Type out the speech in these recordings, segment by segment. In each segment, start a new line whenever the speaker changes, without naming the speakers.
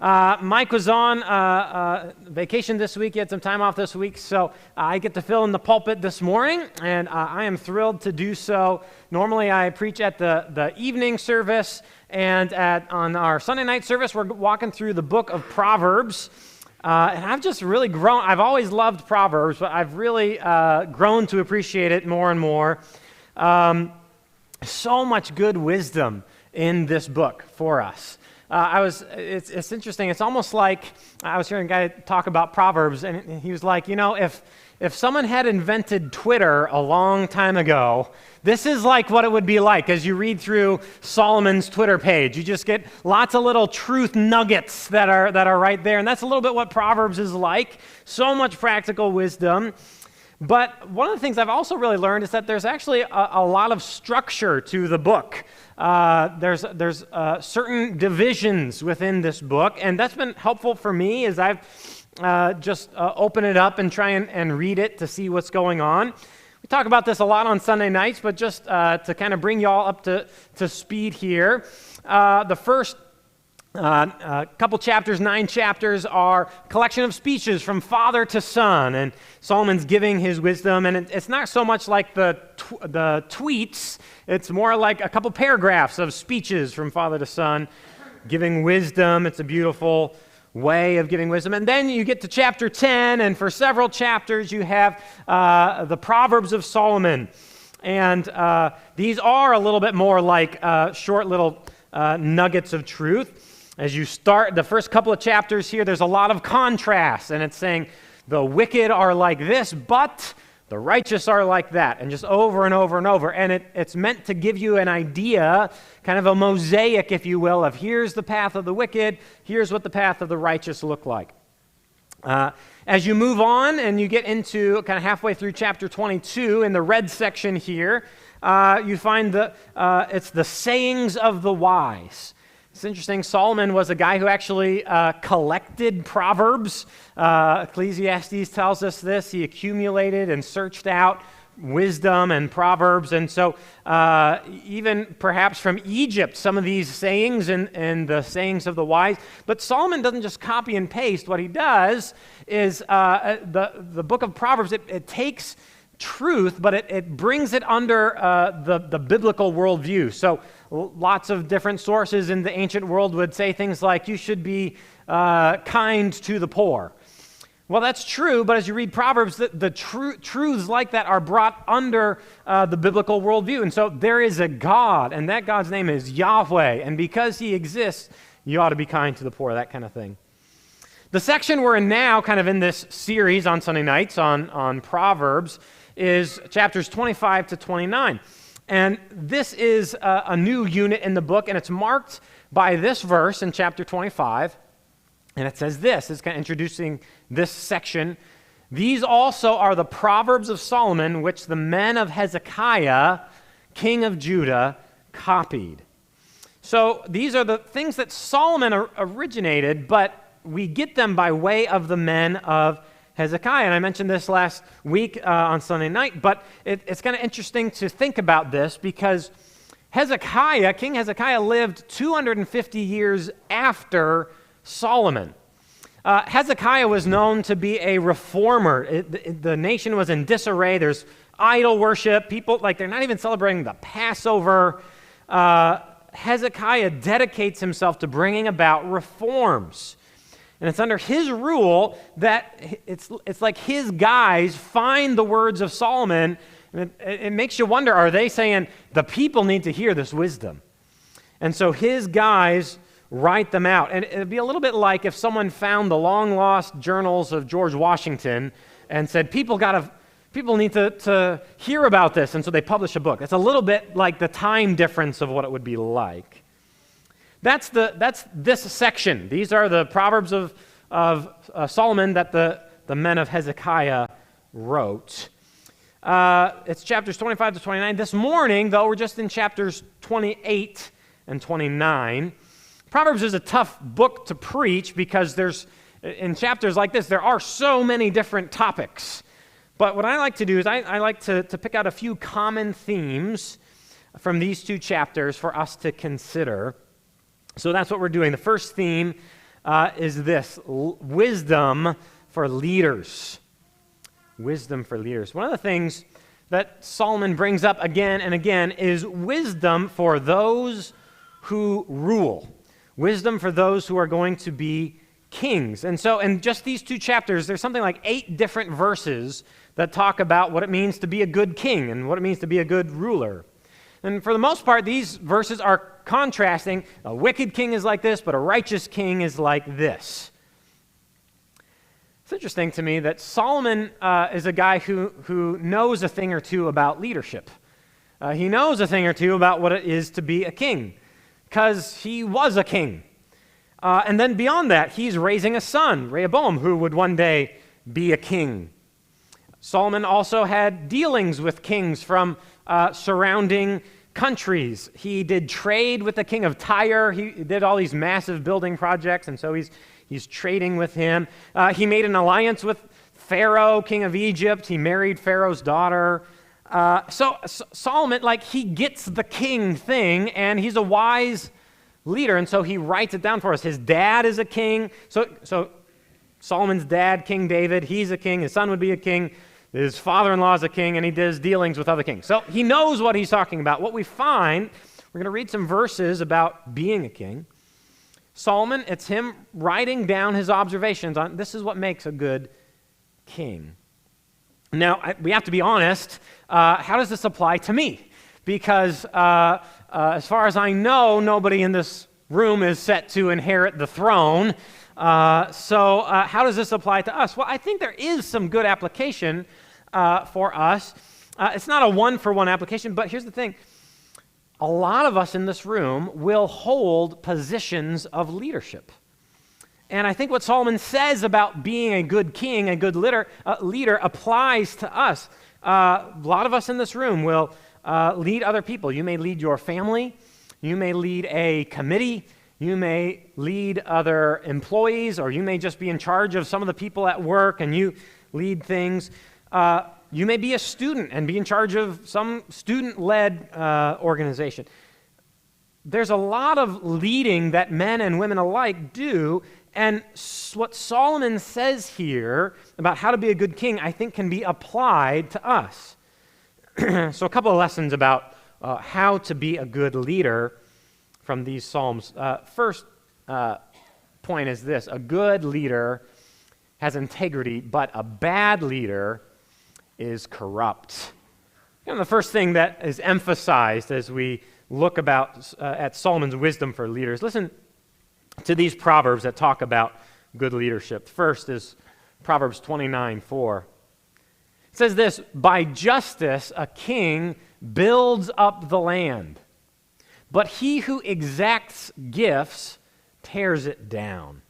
Mike was on vacation this week. He had some time off this week, so I get to fill in the pulpit this morning, and I am thrilled to do so. Normally, I preach at the evening service, and on our Sunday night service, we're walking through the book of Proverbs, and I've just really grown. I've always loved Proverbs, but I've really grown to appreciate it more and more. So much good wisdom in this book for us. It's interesting. It's almost like I was hearing a guy talk about Proverbs, and he was like, if someone had invented Twitter a long time ago, this is like what it would be like as you read through Solomon's Twitter page. You just get lots of little truth nuggets that are right there, and that's a little bit what Proverbs is like. So much practical wisdom. But one of the things I've also really learned is that there's actually a lot of structure to the book. There's certain divisions within this book, and that's been helpful for me as I've just open it up and try and read it to see what's going on. We talk about this a lot on Sunday nights, but just to kind of bring you all up to speed here, the first couple chapters, 9 chapters, are a collection of speeches from father to son, and Solomon's giving his wisdom, and it's not so much like the tweets, it's more like a couple paragraphs of speeches from father to son, giving wisdom. It's a beautiful way of giving wisdom. And then you get to chapter 10, and for several chapters you have the Proverbs of Solomon, and these are a little bit more like short little nuggets of truth. As you start the first couple of chapters here, there's a lot of contrast, and it's saying the wicked are like this, but the righteous are like that, and just over and over and over. And it's meant to give you an idea, kind of a mosaic, if you will, of here's the path of the wicked, here's what the path of the righteous look like. As you move on and you get into kind of halfway through chapter 22, in the red section here, you find it's the sayings of the wise. It's interesting, Solomon was a guy who actually collected Proverbs. Ecclesiastes tells us this. He accumulated and searched out wisdom and Proverbs. And so even perhaps from Egypt, some of these sayings and the sayings of the wise. But Solomon doesn't just copy and paste. What he does is the book of Proverbs, it takes truth, but it brings it under the biblical worldview. So lots of different sources in the ancient world would say things like, you should be kind to the poor. Well, that's true, but as you read Proverbs, the truths like that are brought under the biblical worldview. And so there is a God, and that God's name is Yahweh, and because he exists, you ought to be kind to the poor, that kind of thing. The section we're in now, kind of in this series on Sunday nights on Proverbs, is chapters 25 to 29. And this is a new unit in the book, and it's marked by this verse in chapter 25. And it says this, it's kind of introducing this section. These also are the Proverbs of Solomon, which the men of Hezekiah, king of Judah, copied. So these are the things that Solomon originated, but we get them by way of the men of Hezekiah. And I mentioned this last week on Sunday night, but it's kind of interesting to think about this because King Hezekiah lived 250 years after Solomon. Hezekiah was known to be a reformer. The nation was in disarray. There's idol worship. People, they're not even celebrating the Passover. Hezekiah dedicates himself to bringing about reforms. And it's under his rule that it's like his guys find the words of Solomon, and it makes you wonder, are they saying the people need to hear this wisdom? And so his guys write them out. And it'd be a little bit like if someone found the long-lost journals of George Washington and said, people need to hear about this, and so they publish a book. It's a little bit like the time difference of what it would be like. That's this section. These are the Proverbs of Solomon that the men of Hezekiah wrote. It's chapters 25 to 29. This morning, though, we're just in chapters 28 and 29. Proverbs is a tough book to preach because in chapters like this, there are so many different topics. But what I like to do is I like to pick out a few common themes from these two chapters for us to consider. So that's what we're doing. The first theme is this: wisdom for leaders. Wisdom for leaders. One of the things that Solomon brings up again and again is wisdom for those who rule. Wisdom for those who are going to be kings. And so in just these 2 chapters, there's something like 8 different verses that talk about what it means to be a good king and what it means to be a good ruler. And for the most part, these verses are contrasting. A wicked king is like this, but a righteous king is like this. It's interesting to me that Solomon is a guy who knows a thing or two about leadership. He knows a thing or two about what it is to be a king, because he was a king. And then beyond that, he's raising a son, Rehoboam, who would one day be a king. Solomon also had dealings with kings from surrounding countries. He did trade with the king of Tyre. He did all these massive building projects, and so he's trading with him. He made an alliance with Pharaoh, king of Egypt. He married Pharaoh's daughter. So Solomon, he gets the king thing, and he's a wise leader, and so he writes it down for us. His dad is a king. So Solomon's dad, King David, he's a king. His son would be a king. His father-in-law is a king, and he does dealings with other kings. So he knows what he's talking about. What we find, we're going to read some verses about being a king. Solomon, it's him writing down his observations on this is what makes a good king. Now, we have to be honest. How does this apply to me? Because as far as I know, nobody in this room is set to inherit the throne. So how does this apply to us? Well, I think there is some good application for us. It's not a one-for-one application, but here's the thing. A lot of us in this room will hold positions of leadership. And I think what Solomon says about being a good king, a good leader applies to us. A lot of us in this room will lead other people. You may lead your family. You may lead a committee. You may lead other employees, or you may just be in charge of some of the people at work and you lead things. You may be a student and be in charge of some student-led organization. There's a lot of leading that men and women alike do, and what Solomon says here about how to be a good king, I think, can be applied to us. So a couple of lessons about how to be a good leader from these Psalms. First point is this: a good leader has integrity, but a bad leader is corrupt. The first thing that is emphasized as we look at Solomon's wisdom for leaders, listen to these proverbs that talk about good leadership. First is Proverbs 29:4. It says this: by justice a king builds up the land, but he who exacts gifts tears it down.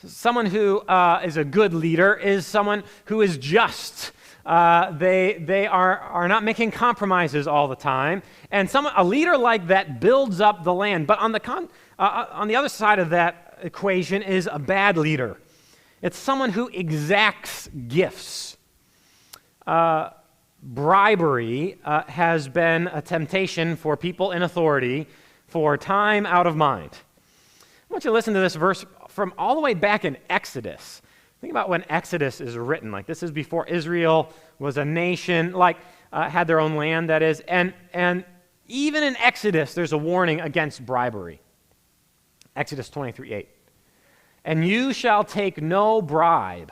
Someone who is a good leader is someone who is just. They are not making compromises all the time. And a leader like that builds up the land. But on the other side of that equation is a bad leader. It's someone who exacts gifts. Bribery has been a temptation for people in authority for time out of mind. I want you to listen to this verse from all the way back in Exodus. Think about when Exodus is written. This is before Israel was a nation, had their own land, that is. And even in Exodus, there's a warning against bribery. Exodus 23:8. And you shall take no bribe,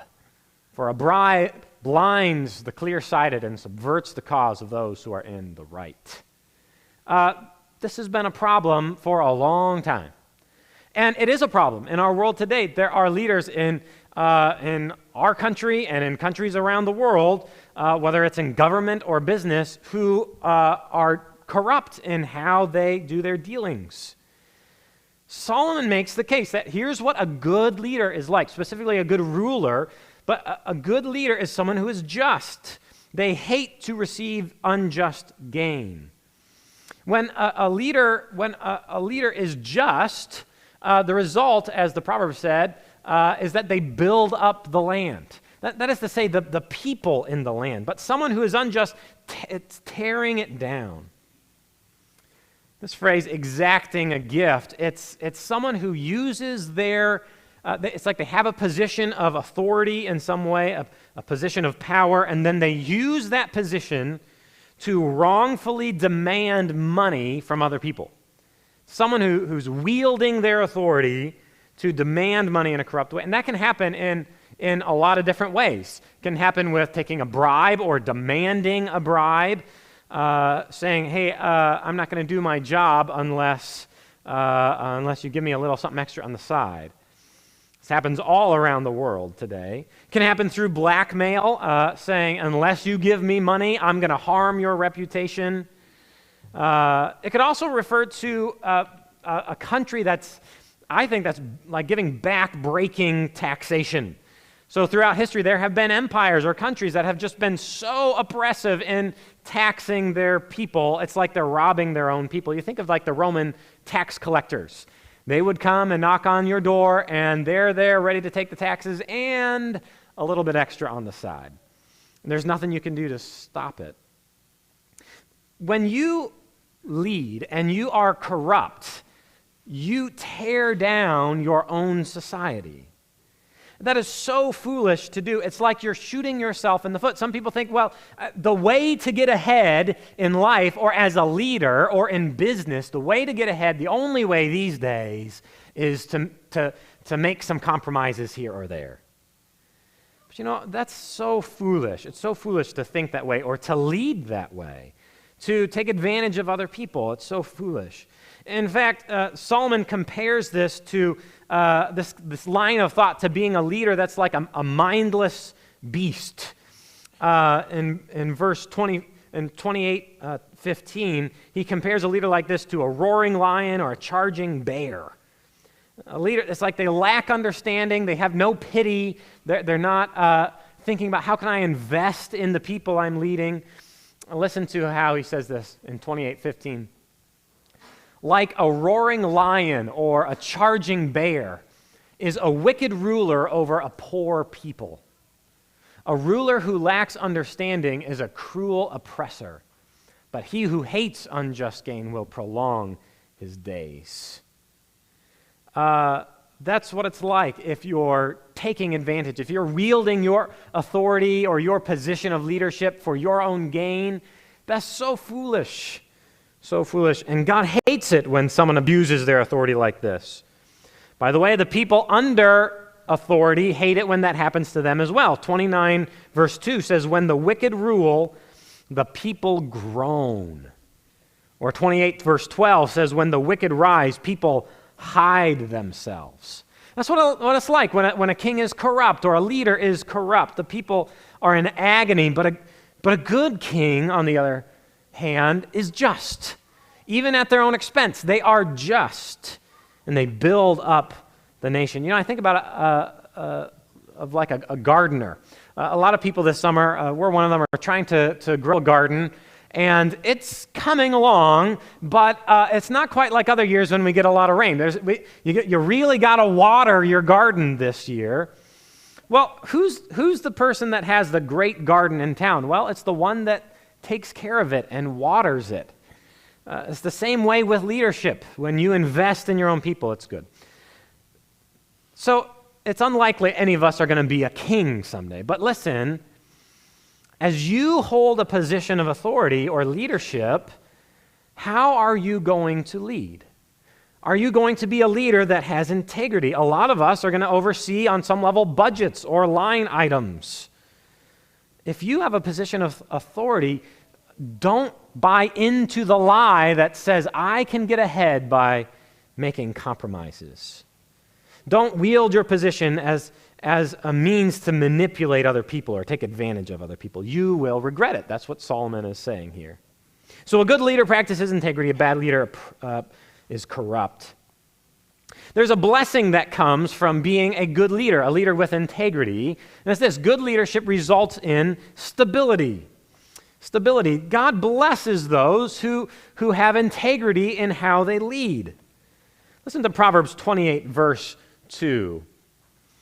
for a bribe blinds the clear-sighted and subverts the cause of those who are in the right. This has been a problem for a long time. And it is a problem in our world today. There are leaders in our country and in countries around the world, whether it's in government or business, who are corrupt in how they do their dealings. Solomon makes the case that here's what a good leader is like, specifically a good ruler, but a good leader is someone who is just. They hate to receive unjust gain. When a leader is just, the result, as the Proverbs said, is that they build up the land. That is to say, the people in the land. But someone who is unjust, it's tearing it down. This phrase, exacting a gift, it's someone who uses their, it's like they have a position of authority in some way, a position of power, and then they use that position to wrongfully demand money from other people. Someone who's wielding their authority to demand money in a corrupt way. And that can happen in a lot of different ways. It can happen with taking a bribe or demanding a bribe, saying, hey, I'm not going to do my job unless you give me a little something extra on the side. This happens all around the world today. It can happen through blackmail, saying, unless you give me money, I'm going to harm your reputation. It could also refer to a country I think that's like giving back-breaking taxation. So throughout history, there have been empires or countries that have just been so oppressive in taxing their people. It's like they're robbing their own people. You think of like the Roman tax collectors. They would come and knock on your door, and they're there ready to take the taxes and a little bit extra on the side. And there's nothing you can do to stop it. When you lead and you are corrupt, you tear down your own society. That is so foolish to do. It's like you're shooting yourself in the foot. Some people think, well, the way to get ahead in life or as a leader or in business, the way to get ahead, the only way these days is to make some compromises here or there. But you know, that's so foolish. It's so foolish to think that way or to lead that way, to take advantage of other people. It's so foolish. In fact, Solomon compares this to this line of thought to being a leader that's like a mindless beast. In verse 20 and 28:15, he compares a leader like this to a roaring lion or a charging bear. A leader, it's like they lack understanding. They have no pity. They're not thinking about how can I invest in the people I'm leading. Listen to how he says this in 28:15. Like a roaring lion or a charging bear is a wicked ruler over a poor people. A ruler who lacks understanding is a cruel oppressor, but he who hates unjust gain will prolong his days. That's what it's like if you're taking advantage, if you're wielding your authority or your position of leadership for your own gain. That's so foolish. So foolish. And God hates it when someone abuses their authority like this. By the way, the people under authority hate it when that happens to them as well. 29 verse 2 says, when the wicked rule, the people groan. Or 28 verse 12 says, when the wicked rise, people hide themselves. That's what it's like when a king is corrupt or a leader is corrupt. The people are in agony, but a good king, on the other hand, is just. Even at their own expense, they are just, and they build up the nation. You know, I think about of like a gardener. A lot of people this summer, we're one of them, are trying to grow a garden, and it's coming along, but it's not quite like other years when we get a lot of rain. You really got to water your garden this year. Well, who's the person that has the great garden in town? Well, it's the one that takes care of it and waters it. It's the same way with leadership. When you invest in your own people, it's good. So it's unlikely any of us are going to be a king someday. But listen, as you hold a position of authority or leadership, how are you going to lead? Are you going to be a leader that has integrity? A lot of us are going to oversee on some level budgets or line items. If you have a position of authority, don't buy into the lie that says, I can get ahead by making compromises. Don't wield your position as a means to manipulate other people or take advantage of other people. You will regret it. That's what Solomon is saying here. So a good leader practices integrity. A bad leader is corrupt. There's a blessing that comes from being a good leader, a leader with integrity. And it's this: good leadership results in stability. Stability. God blesses those who have integrity in how they lead. Listen to Proverbs 28, verse 2.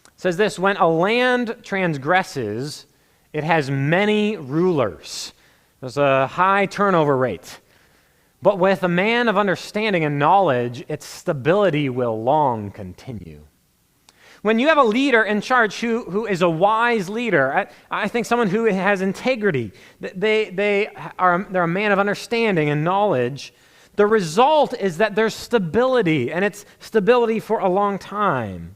It says this: when a land transgresses, it has many rulers. There's a high turnover rate. But with a man of understanding and knowledge, its stability will long continue. When you have a leader in charge who is a wise leader, I think someone who has integrity, they're a man of understanding and knowledge, the result is that there's stability, and it's stability for a long time.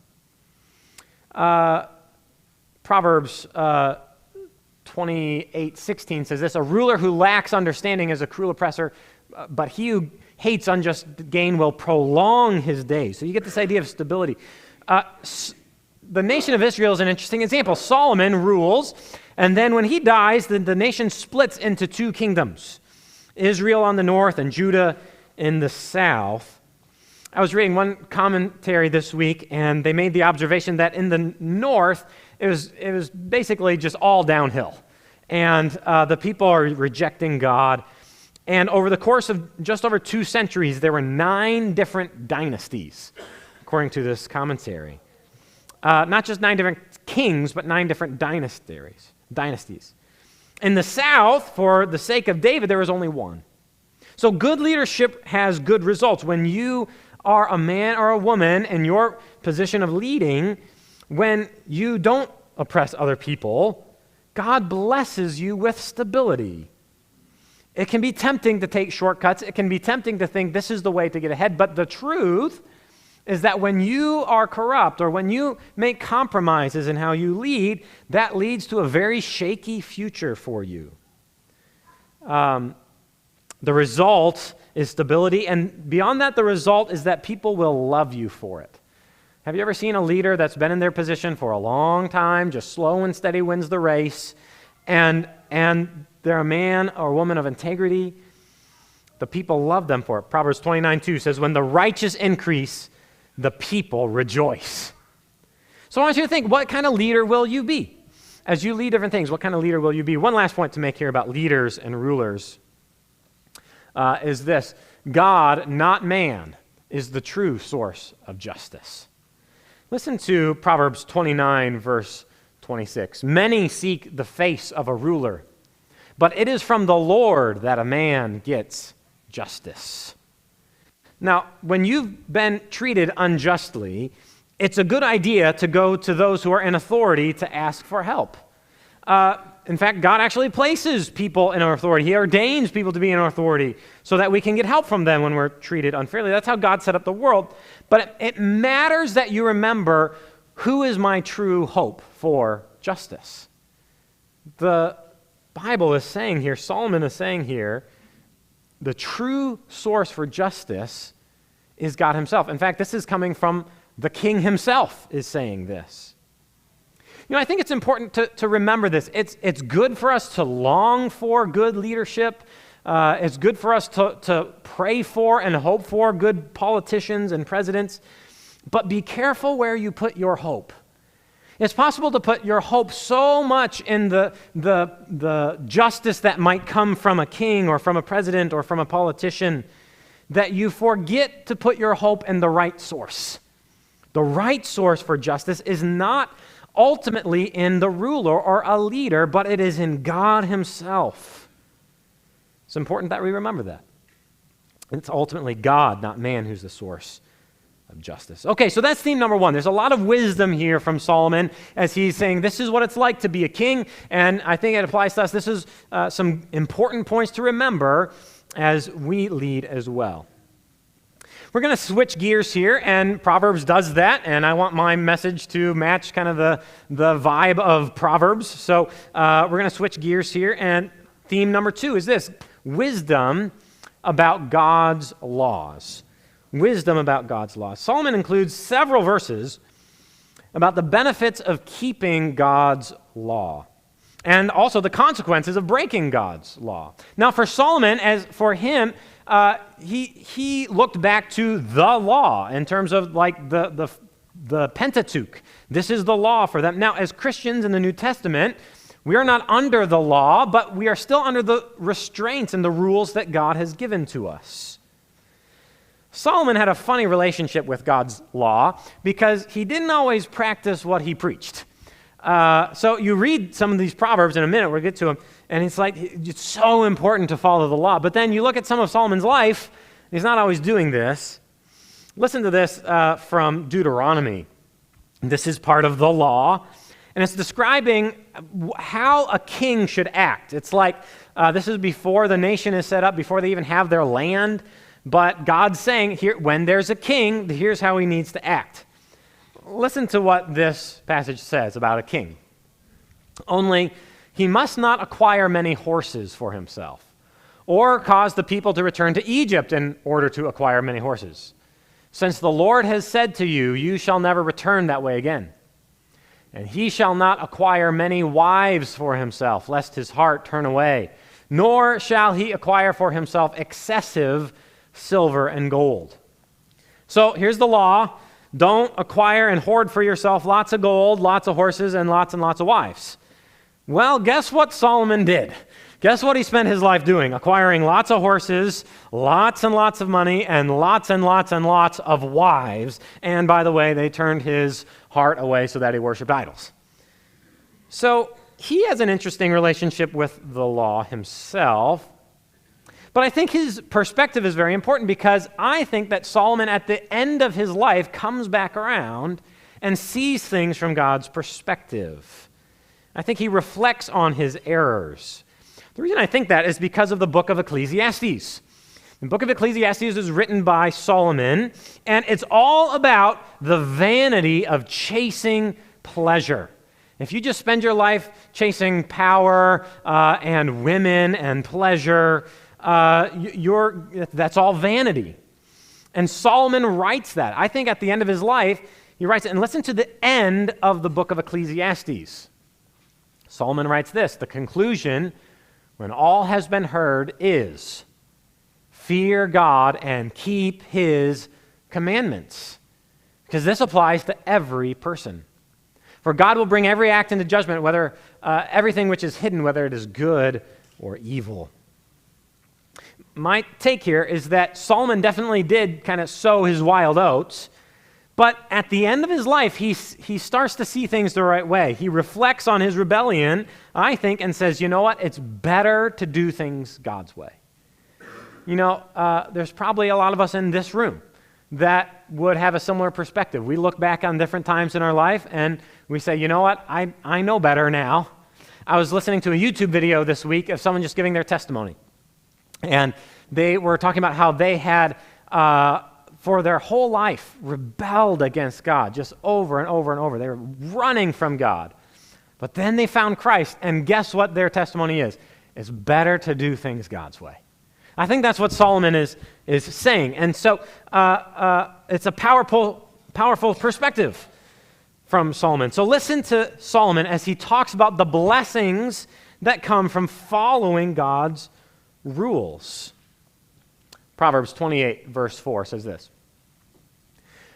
Proverbs 28:16 says this, "A ruler who lacks understanding is a cruel oppressor, but he who hates unjust gain will prolong his days." So you get this idea of stability. The nation of Israel is an interesting example. Solomon rules, and then when he dies, the nation splits into two kingdoms, Israel on the north and Judah in the south. I was reading one commentary this week, and they made the observation that in the north, it was basically just all downhill. And the people are rejecting God. And over the course of just over 2 centuries, there were 9 different dynasties, according to this commentary. Not just 9 different kings, but 9 different dynasties. In the south, for the sake of David, there was only one. So good leadership has good results. When you are a man or a woman in your position of leading, when you don't oppress other people, God blesses you with stability. It can be tempting to take shortcuts. It can be tempting to think this is the way to get ahead. But the truth is that when you are corrupt or when you make compromises in how you lead, that leads to a very shaky future for you. The result is stability, and beyond that, the result is that people will love you for it. Have you ever seen a leader that's been in their position for a long time, just slow and steady wins the race, and they're a man or woman of integrity? The people love them for it. Proverbs 29:2 says, "When the righteous increase, the people rejoice." So I want you to think, what kind of leader will you be? As you lead different things, what kind of leader will you be? One last point to make here about leaders and rulers is this: God, not man, is the true source of justice. Listen to Proverbs 29, verse 26. "Many seek the face of a ruler, but it is from the Lord that a man gets justice." Now, when you've been treated unjustly, it's a good idea to go to those who are in authority to ask for help. In fact, God actually places people in our authority. He ordains people to be in our authority so that we can get help from them when we're treated unfairly. That's how God set up the world. But it matters that you remember, who is my true hope for justice? The Bible is saying here, Solomon is saying here, the true source for justice is God himself. In fact, this is coming from the king himself is saying this. You know, I think it's important to remember this. It's good for us to long for good leadership. It's good for us to pray for and hope for good politicians and presidents. But be careful where you put your hope. It's possible to put your hope so much in the justice that might come from a king or from a president or from a politician that you forget to put your hope in the right source. The right source for justice is not ultimately in the ruler or a leader, but it is in God himself. It's important that we remember that. It's ultimately God, not man, who's the source of justice. Okay, so that's theme number 1. There's a lot of wisdom here from Solomon as he's saying this is what it's like to be a king, and I think it applies to us. This is some important points to remember as we lead as well. We're going to switch gears here, and Proverbs does that, and I want my message to match kind of the vibe of Proverbs. So we're going to switch gears here, and theme number 2 is this: wisdom about God's laws. Wisdom about God's laws. Solomon includes several verses about the benefits of keeping God's law and also the consequences of breaking God's law. Now, for Solomon, as for him, he looked back to the law in terms of like the Pentateuch. This is the law for them. Now, as Christians in the New Testament, we are not under the law, but we are still under the restraints and the rules that God has given to us. Solomon had a funny relationship with God's law because he didn't always practice what he preached. So you read some of these Proverbs in a minute, we'll get to them, And it's like, it's so important to follow the law. But then you look at some of Solomon's life, he's not always doing this. Listen to this from Deuteronomy. This is part of the law, and it's describing how a king should act. It's like, this is before the nation is set up, before they even have their land, but God's saying, here, when there's a king, here's how he needs to act. Listen to what this passage says about a king. Only, he must not acquire many horses for himself, or cause the people to return to Egypt in order to acquire many horses. Since the Lord has said to you, you shall never return that way again. And he shall not acquire many wives for himself, lest his heart turn away, nor shall he acquire for himself excessive silver and gold. So here's the law. Don't acquire and hoard for yourself lots of gold, lots of horses, and lots of wives. Well, guess what Solomon did? Guess what he spent his life doing? Acquiring lots of horses, lots and lots of money, and lots of wives. And by the way, they turned his heart away so that he worshiped idols. So he has an interesting relationship with the law himself. But I think his perspective is very important, because I think that Solomon at the end of his life comes back around and sees things from God's perspective. I think he reflects on his errors. The reason I think that is because of the book of Ecclesiastes. The book of Ecclesiastes is written by Solomon, and it's all about the vanity of chasing pleasure. If you just spend your life chasing power and women and pleasure, that's all vanity. And Solomon writes that. I think at the end of his life, he writes it. And listen to the end of the book of Ecclesiastes. Solomon writes this: the conclusion, when all has been heard, is fear God and keep his commandments. Because this applies to every person. For God will bring every act into judgment, whether everything which is hidden, whether it is good or evil. My take here is that Solomon definitely did kind of sow his wild oats, but at the end of his life, he starts to see things the right way. He reflects on his rebellion, I think, and says, you know what? It's better to do things God's way. You know, there's probably a lot of us in this room that would have a similar perspective. We look back on different times in our life, and we say, you know what? I know better now. I was listening to a YouTube video this week of someone just giving their testimony. And they were talking about how they had, for their whole life, rebelled against God just over and over and over. They were running from God. But then they found Christ, and guess what their testimony is? It's better to do things God's way. I think that's what Solomon is saying. And so it's a powerful perspective from Solomon. So listen to Solomon as he talks about the blessings that come from following God's rules. Proverbs 28, verse 4 says this: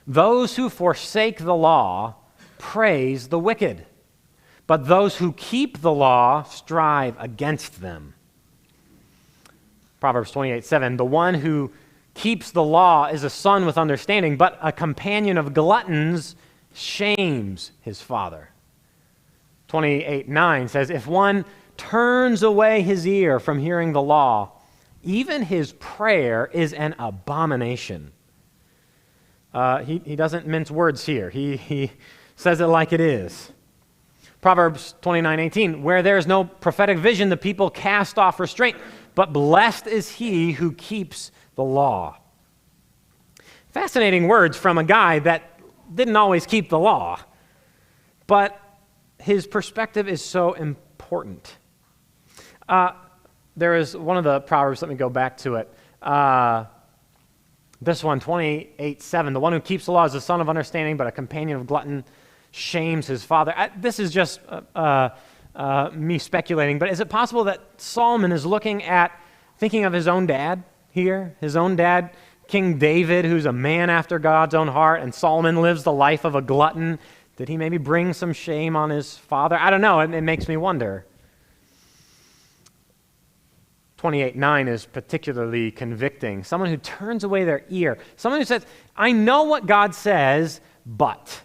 those who forsake the law praise the wicked, but those who keep the law strive against them. Proverbs 28:7, the one who keeps the law is a son with understanding, but a companion of gluttons shames his father. 28:9 says, if one turns away his ear from hearing the law, even his prayer is an abomination. He doesn't mince words here. He says it like it is. Proverbs 29:18, where there is no prophetic vision, the people cast off restraint, but blessed is he who keeps the law. Fascinating words from a guy that didn't always keep the law, but his perspective is so important. There is one of the Proverbs, let me go back to it. This one, 28:7, the one who keeps the law is a son of understanding, but a companion of glutton shames his father. This is just me speculating, but is it possible that Solomon is thinking of his own dad here? His own dad, King David, who's a man after God's own heart, and Solomon lives the life of a glutton. Did he maybe bring some shame on his father? I don't know. It makes me wonder. 28:9 is particularly convicting. Someone who turns away their ear. Someone who says, I know what God says, but.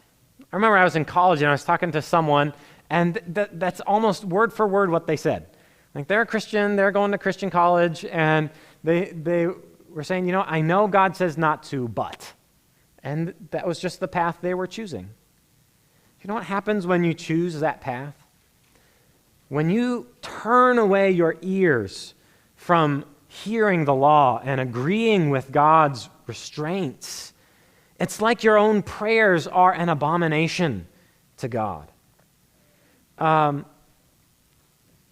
I remember I was in college and I was talking to someone, and that's almost word for word what they said. Like they're a Christian, they're going to Christian college, and they were saying, I know God says not to, but. And that was just the path they were choosing. You know what happens when you choose that path? When you turn away your ears from hearing the law and agreeing with God's restraints, it's like your own prayers are an abomination to God. And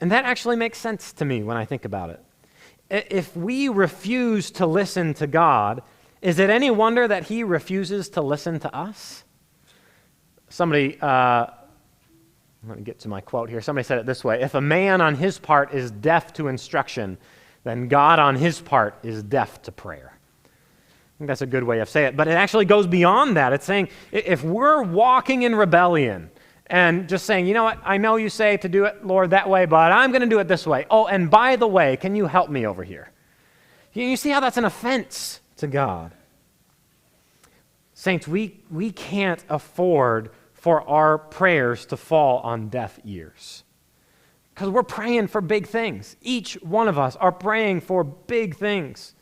that actually makes sense to me when I think about it. If we refuse to listen to God, is it any wonder that he refuses to listen to us? Somebody, let me get to my quote here. Somebody said it this way: if a man on his part is deaf to instruction, then God on his part is deaf to prayer. I think that's a good way of saying it. But it actually goes beyond that. It's saying if we're walking in rebellion and just saying, what, I know you say to do it, Lord, that way, but I'm going to do it this way. Oh, and by the way, can you help me over here? You see how that's an offense to God. Saints, we can't afford for our prayers to fall on deaf ears, because we're praying for big things. Each one of us are praying for big things.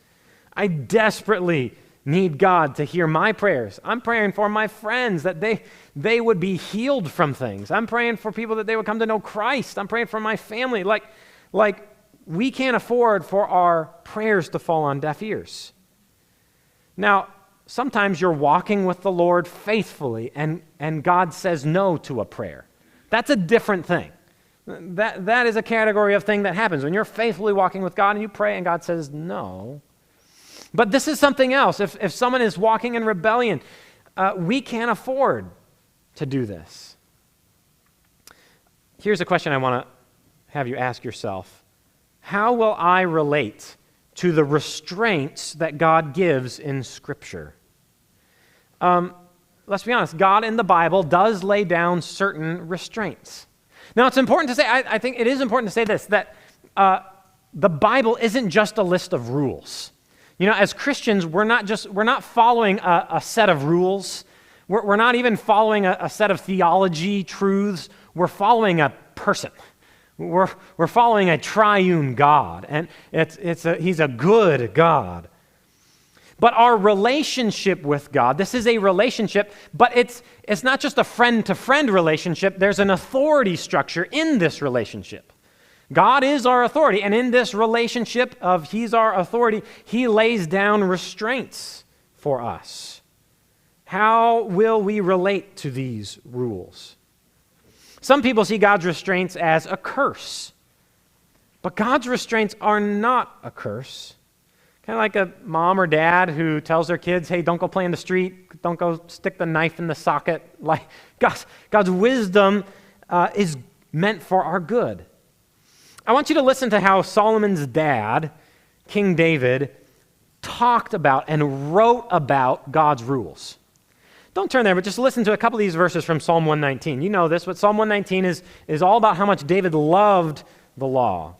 I desperately need God to hear my prayers. I'm praying for my friends that they would be healed from things. I'm praying for people that they would come to know Christ. I'm praying for my family. Like we can't afford for our prayers to fall on deaf ears. Now, sometimes you're walking with the Lord faithfully and God says no to a prayer. That's a different thing. That is a category of thing that happens when you're faithfully walking with God and you pray and God says no. But this is something else. If someone is walking in rebellion, we can't afford to do this. Here's a question I want to have you ask yourself. How will I relate to the restraints that God gives in Scripture? Let's be honest, God in the Bible does lay down certain restraints. Now, it's important to say, I think it is important to say this, that the Bible isn't just a list of rules. As Christians, we're not following a set of rules. We're not even following a set of theology truths. We're following a person. We're following a triune God, and he's a good God. But our relationship with God, this is a relationship, but it's not just a friend-to-friend relationship. There's an authority structure in this relationship. God is our authority, and in this relationship of he's our authority, he lays down restraints for us. How will we relate to these rules? Some people see God's restraints as a curse, but God's restraints are not a curse. Kind of like a mom or dad who tells their kids, hey, don't go play in the street, don't go stick the knife in the socket. Like God's wisdom is meant for our good. I want you to listen to how Solomon's dad, King David, talked about and wrote about God's rules. Don't turn there, but just listen to a couple of these verses from Psalm 119. You know this, but Psalm 119 is all about how much David loved the law.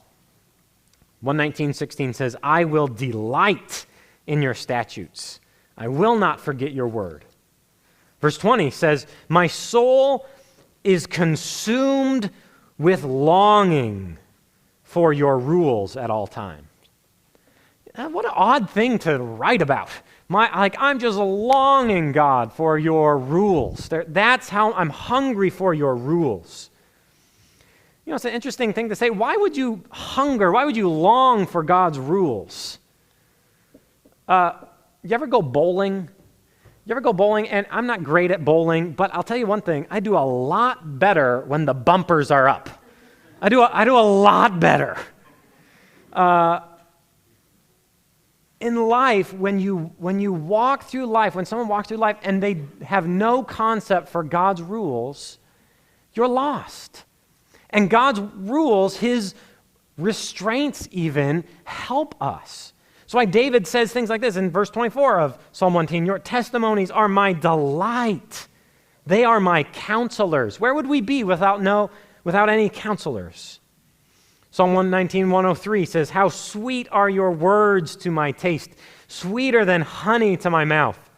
119:16 says, I will delight in your statutes. I will not forget your word. Verse 20 says, my soul is consumed with longing for your rules at all times. What an odd thing to write about. I'm just longing, God, for your rules. That's how I'm hungry for your rules. It's an interesting thing to say. Why would you hunger? Why would you long for God's rules? You ever go bowling? And I'm not great at bowling, but I'll tell you one thing. I do a lot better when the bumpers are up. I do a lot better. In life, when you walk through life, when someone walks through life and they have no concept for God's rules, you're lost. And God's rules, his restraints even, help us. So why David says things like this in verse 24 of Psalm 119, your testimonies are my delight. They are my counselors. Where would we be without any counselors? Psalm 119:103 says, how sweet are your words to my taste, sweeter than honey to my mouth.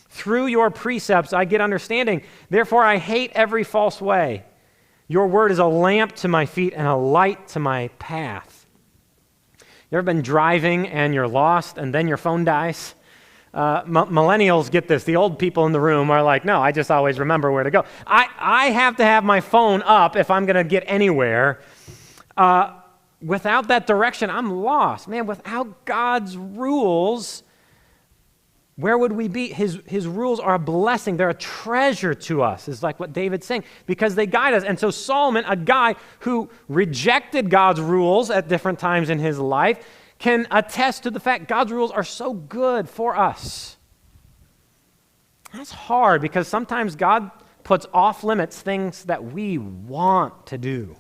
Through your precepts I get understanding. Therefore I hate every false way. Your word is a lamp to my feet and a light to my path. You ever been driving and you're lost and then your phone dies? Millennials get this. The old people in the room are like, no, I just always remember where to go. I have to have my phone up if I'm going to get anywhere. Without that direction, I'm lost. Man, without God's rules, where would we be? His rules are a blessing. They're a treasure to us, is like what David's saying, because they guide us. And so Solomon, a guy who rejected God's rules at different times in his life, can attest to the fact God's rules are so good for us. That's hard because sometimes God puts off limits things that we want to do.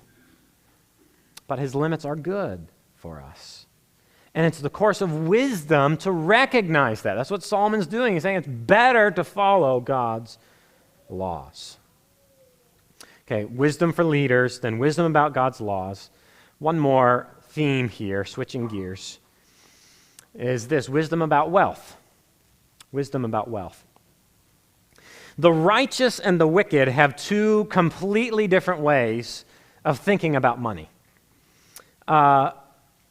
But his limits are good for us. And it's the course of wisdom to recognize that. That's what Solomon's doing. He's saying it's better to follow God's laws. Okay, wisdom for leaders, then wisdom about God's laws. One more theme here, switching gears, is this: wisdom about wealth. Wisdom about wealth. The righteous and the wicked have two completely different ways of thinking about money.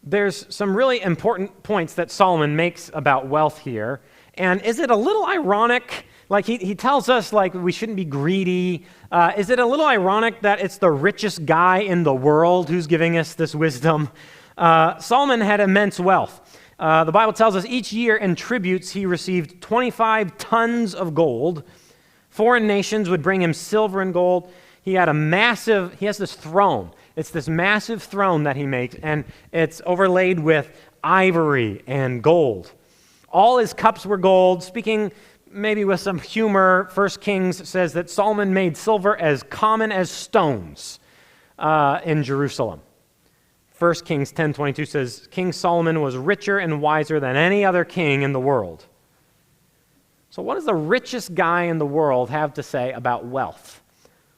There's some really important points that Solomon makes about wealth here. And is it a little ironic? Like he tells us like we shouldn't be greedy. Is it a little ironic that it's the richest guy in the world who's giving us this wisdom? Solomon had immense wealth. The Bible tells us each year in tributes he received 25 tons of gold. Foreign nations would bring him silver and gold. He has this throne. It's this massive throne that he makes, and it's overlaid with ivory and gold. All his cups were gold. Speaking maybe with some humor, 1 Kings says that Solomon made silver as common as stones in Jerusalem. 1 Kings 10:22 says, King Solomon was richer and wiser than any other king in the world. So what does the richest guy in the world have to say about wealth?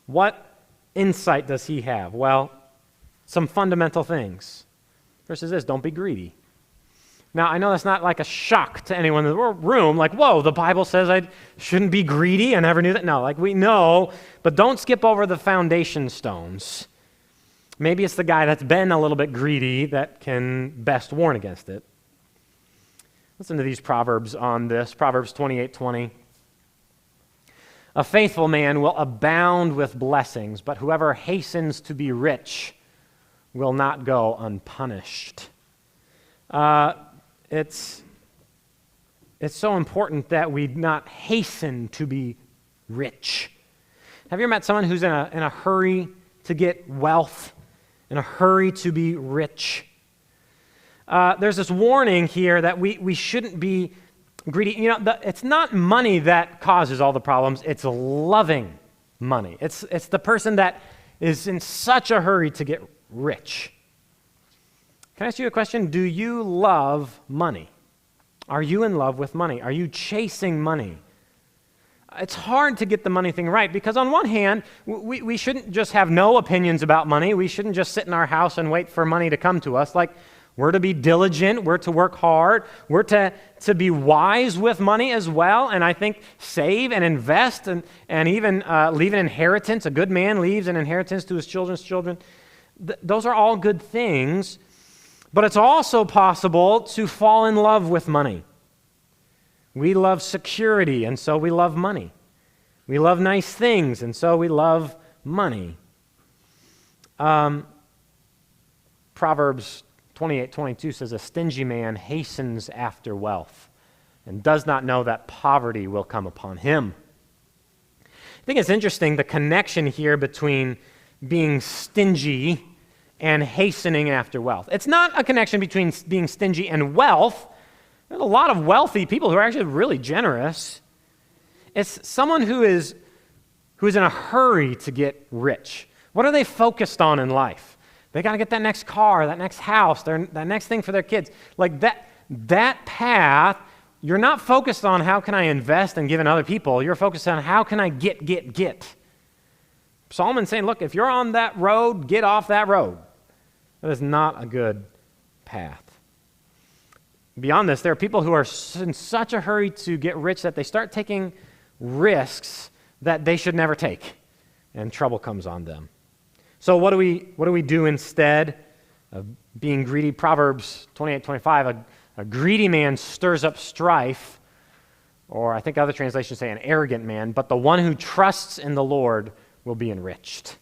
What insight does he have? Well, some fundamental things. First is this: don't be greedy. Now, I know that's not like a shock to anyone in the room, like, whoa, the Bible says I shouldn't be greedy. I never knew that. No, like we know, but don't skip over the foundation stones. Maybe it's the guy that's been a little bit greedy that can best warn against it. Listen to these Proverbs on this. Proverbs 28:20. A faithful man will abound with blessings, but whoever hastens to be rich will not go unpunished. It's so important that we not hasten to be rich. Have you ever met someone who's in a hurry to get wealth, in a hurry to be rich? There's this warning here that we shouldn't be greedy. You know, it's not money that causes all the problems. It's loving money. It's the person that is in such a hurry to get rich. Can I ask you a question? Do you love money? Are you in love with money? Are you chasing money? It's hard to get the money thing right because on one hand, we shouldn't just have no opinions about money. We shouldn't just sit in our house and wait for money to come to us. Like, we're to be diligent. We're to work hard. We're to be wise with money as well. And I think save and invest and even leave an inheritance. A good man leaves an inheritance to his children's children. Those are all good things. But it's also possible to fall in love with money. We love security, and so we love money. We love nice things, and so we love money. Proverbs 28:22 says, a stingy man hastens after wealth and does not know that poverty will come upon him. I think it's interesting, the connection here between being stingy and hastening after wealth. It's not a connection between being stingy and wealth. There's a lot of wealthy people who are actually really generous. It's someone who is in a hurry to get rich. What are they focused on in life? They got to get that next car, that next house, that next thing for their kids. Like that path, you're not focused on how can I invest and give in other people. You're focused on how can I get. Solomon's saying, look, if you're on that road, get off that road. That is not a good path. Beyond this, there are people who are in such a hurry to get rich that they start taking risks that they should never take, and trouble comes on them. So what do we do instead of being greedy? Proverbs 28:25, a greedy man stirs up strife, or I think other translations say an arrogant man, but the one who trusts in the Lord will be enriched.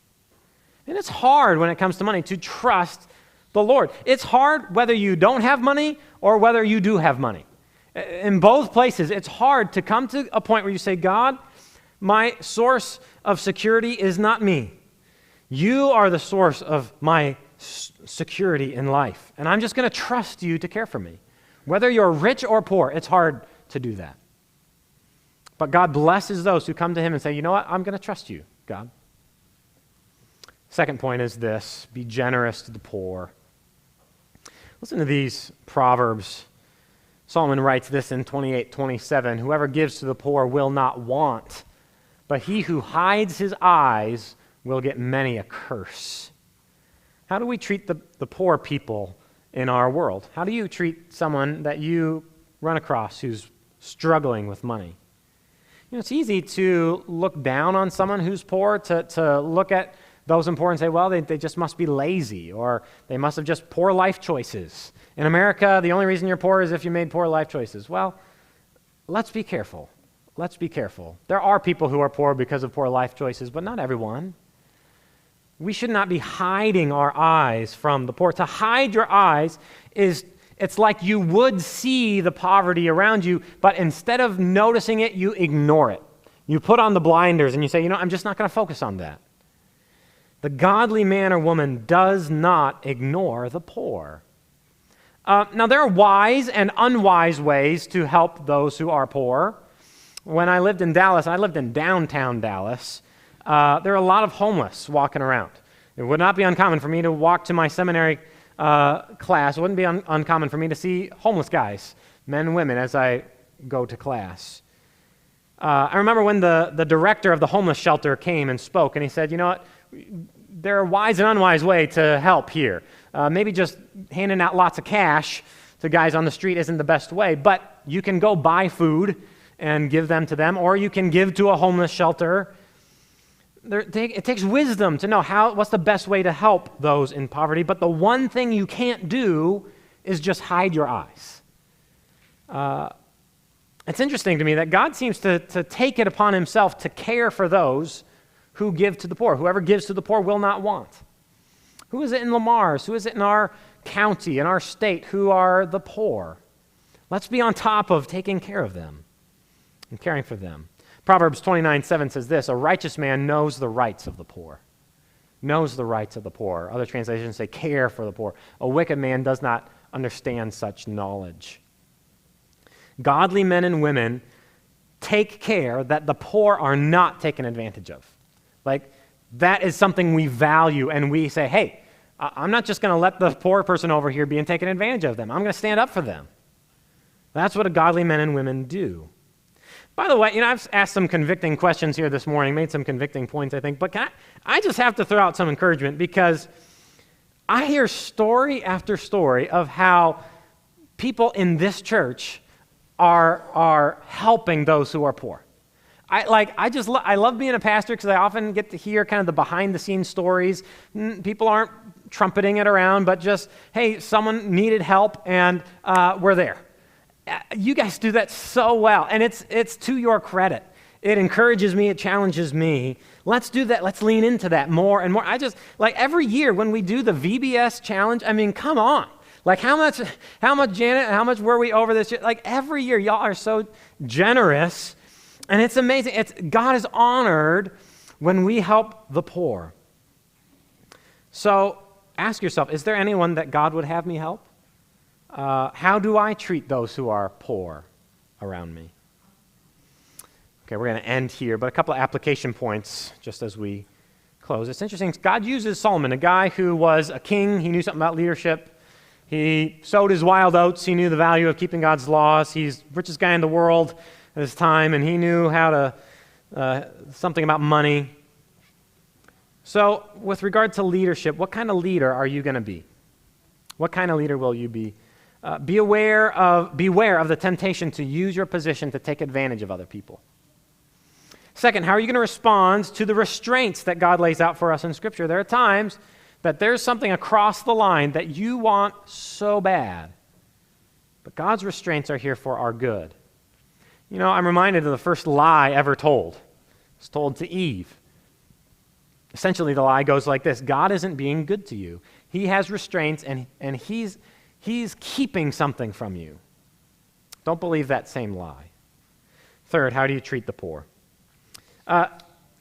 And it's hard when it comes to money to trust the Lord. It's hard whether you don't have money or whether you do have money. In both places, it's hard to come to a point where you say, God, my source of security is not me. You are the source of my security in life, and I'm just going to trust you to care for me. Whether you're rich or poor, it's hard to do that. But God blesses those who come to him and say, you know what, I'm going to trust you, God. Second point is this: be generous to the poor. Listen to these Proverbs. Solomon writes this in 28:27, whoever gives to the poor will not want, but he who hides his eyes will get many a curse. How do we treat the poor people in our world? How do you treat someone that you run across who's struggling with money? You know, it's easy to look down on someone who's poor, to look at those in poor and say, well, they just must be lazy, or they must have just poor life choices. In America, the only reason you're poor is if you made poor life choices. Well, let's be careful. Let's be careful. There are people who are poor because of poor life choices, but not everyone. We should not be hiding our eyes from the poor. To hide your eyes it's like you would see the poverty around you, but instead of noticing it, you ignore it. You put on the blinders and you say, I'm just not going to focus on that. The godly man or woman does not ignore the poor. Now, there are wise and unwise ways to help those who are poor. When I lived in Dallas, I lived in downtown Dallas. There are a lot of homeless walking around. It would not be uncommon for me to walk to my seminary class. It wouldn't be uncommon for me to see homeless guys, men and women, as I go to class. I remember when the director of the homeless shelter came and spoke, and he said, you know what, there are wise and unwise ways to help here. Maybe just handing out lots of cash to guys on the street isn't the best way, but you can go buy food and give them to them, or you can give to a homeless shelter. It takes wisdom to know what's the best way to help those in poverty, but the one thing you can't do is just hide your eyes. It's interesting to me that God seems to take it upon himself to care for those who give to the poor. Whoever gives to the poor will not want. Who is it in Lamar's? Who is it in our county, in our state, who are the poor? Let's be on top of taking care of them and caring for them. Proverbs 29:7 says this, a righteous man knows the rights of the poor. Knows the rights of the poor. Other translations say care for the poor. A wicked man does not understand such knowledge. Godly men and women take care that the poor are not taken advantage of. Like, that is something we value, and we say, hey, I'm not just going to let the poor person over here be taken advantage of them. I'm going to stand up for them. That's what a godly men and women do. By the way, I've asked some convicting questions here this morning, made some convicting points, I think, but I just have to throw out some encouragement, because I hear story after story of how people in this church are helping those who are poor. I love being a pastor because I often get to hear kind of the behind-the-scenes stories. People aren't trumpeting it around, but just, hey, someone needed help, and we're there. You guys do that so well, and it's to your credit. It encourages me, it challenges me. Let's do that. Let's lean into that more and more. Every year when we do the VBS challenge, come on. How much, Janet, how much were we over this year? Every year, y'all are so generous, and it's amazing. God is honored when we help the poor. So ask yourself, is there anyone that God would have me help? How do I treat those who are poor around me? Okay, we're going to end here, but a couple of application points just as we close. It's interesting. God uses Solomon, a guy who was a king. He knew something about leadership. He sowed his wild oats. He knew the value of keeping God's laws. He's the richest guy in the world at his time, and he knew how to, something about money. So with regard to leadership, what kind of leader are you going to be? What kind of leader will you be? Beware of the temptation to use your position to take advantage of other people. Second, how are you going to respond to the restraints that God lays out for us in Scripture? There are times that there's something across the line that you want so bad, but God's restraints are here for our good. You know, I'm reminded of the first lie ever told. It's told to Eve. Essentially, the lie goes like this: God isn't being good to you. He has restraints, and he's keeping something from you. Don't believe that same lie. Third, how do you treat the poor?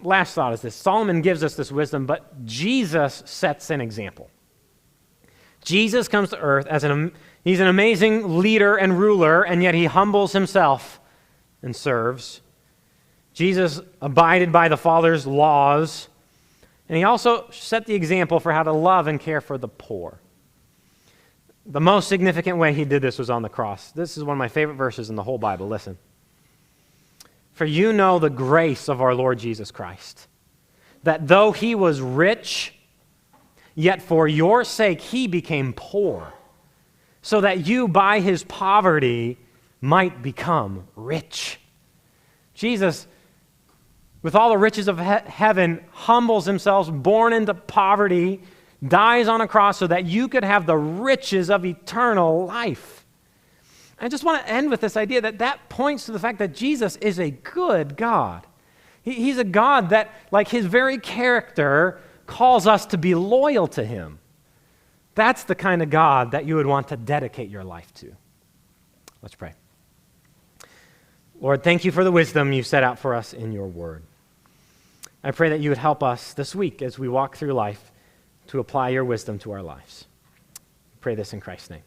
Last thought is this. Solomon gives us this wisdom, but Jesus sets an example. Jesus comes to earth as he's an amazing leader and ruler, and yet he humbles himself and serves. Jesus abided by the Father's laws, and he also set the example for how to love and care for the poor. The most significant way he did this was on the cross. This is one of my favorite verses in the whole Bible. Listen. For you know the grace of our Lord Jesus Christ, that though he was rich, yet for your sake he became poor, so that you by his poverty might become rich. Jesus, with all the riches of heaven, humbles himself, born into poverty, dies on a cross so that you could have the riches of eternal life. I just want to end with this idea that points to the fact that Jesus is a good God. He's a God that, like his very character, calls us to be loyal to him. That's the kind of God that you would want to dedicate your life to. Let's pray. Lord, thank you for the wisdom you set out for us in your word. I pray that you would help us this week as we walk through life to apply your wisdom to our lives. I pray this in Christ's name.